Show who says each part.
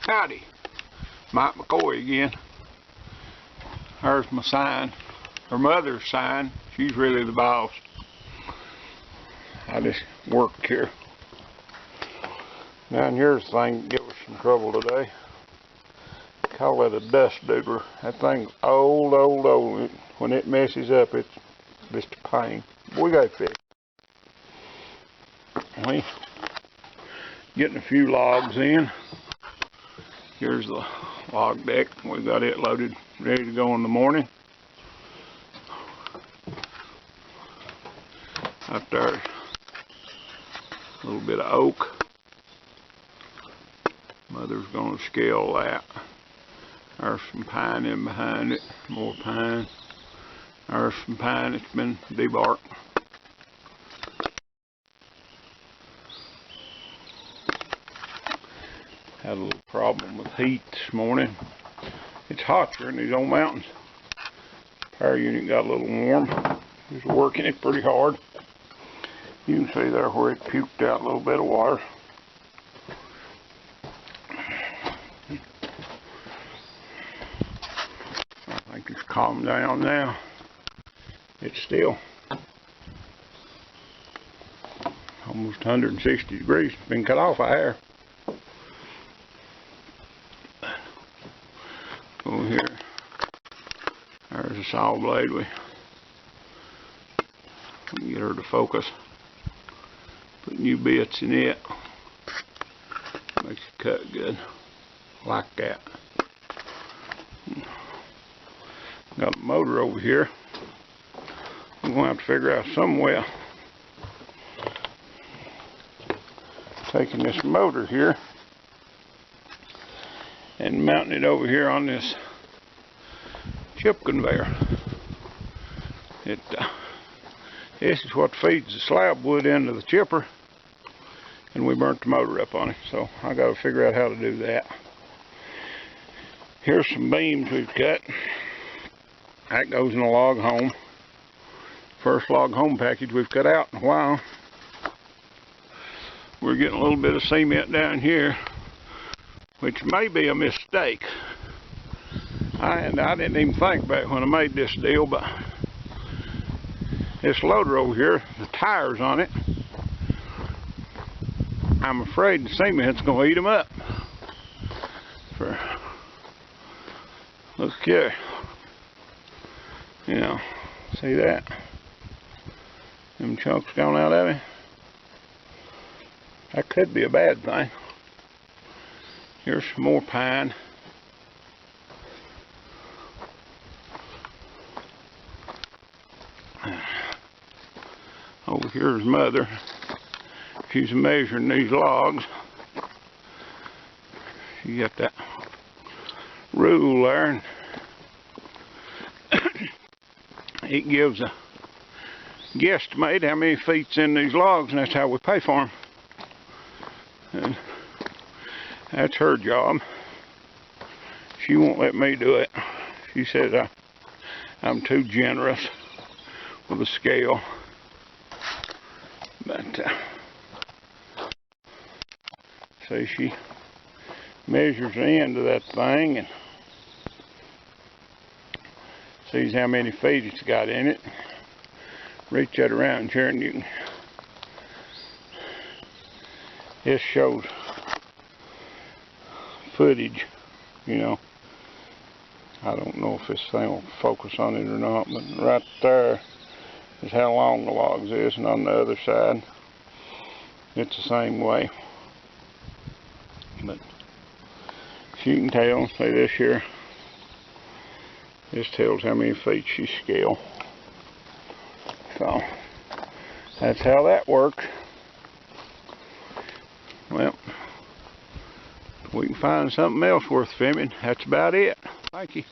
Speaker 1: Howdy, Mike McCoy again. There's my sign, her mother's sign. She's really the boss. I just work here. Down here's the thing that gave us some trouble today. Call it a dust doodler. That thing's old. When it messes up, it's just a pain. We got it fixed. We getting a few logs in. Here's the log deck. We've got it loaded, ready to go in the morning. Out there, a little bit of oak. Mother's gonna scale that. There's some pine in behind it, more pine. There's some pine that's been debarked. Had a little problem with heat this morning. It's hot here in these old mountains. Power unit got a little warm. Just working it pretty hard. You can see there where it puked out a little bit of water. I think it's calmed down now. It's still almost 160 degrees. It's been cut off of air. Over here, there's a saw blade. We can get her to focus. Put new bits in it. Makes it cut good. Like that. Got a motor over here. I'm going to have to figure out some way of taking this motor here and mounting it over here on this chip conveyor. This is what feeds the slab wood into the chipper, and we burnt the motor up on it, so I got to figure out how to do that. Here's some beams we've cut. That goes in a log home. First log home package we've cut out in a while. We're getting a little bit of cement down here, which may be a mistake. I didn't even think about it when I made this deal, but this loader over here, the tires on it, I'm afraid the cement's going to eat them up. Look here. You know, see that? Them chunks going out of it. That could be a bad thing. Here's some more pine. Over here's Mother. She's measuring these logs. She got that rule there, and it gives a guesstimate how many feet's in these logs, and that's how we pay for them. And that's her job. She won't let me do it. She says I'm too generous with the scale. But see, she measures the end of that thing and sees how many feet it's got in it. Reach that around here, and you can. This shows footage, you know. I don't know if this thing will focus on it or not, but right there is how long the logs is, and on the other side it's the same way. But if you can tell, say this here, this tells how many feet she scaled. So that's how that works. Well, if we can find something else worth filming, that's about it. Thank you.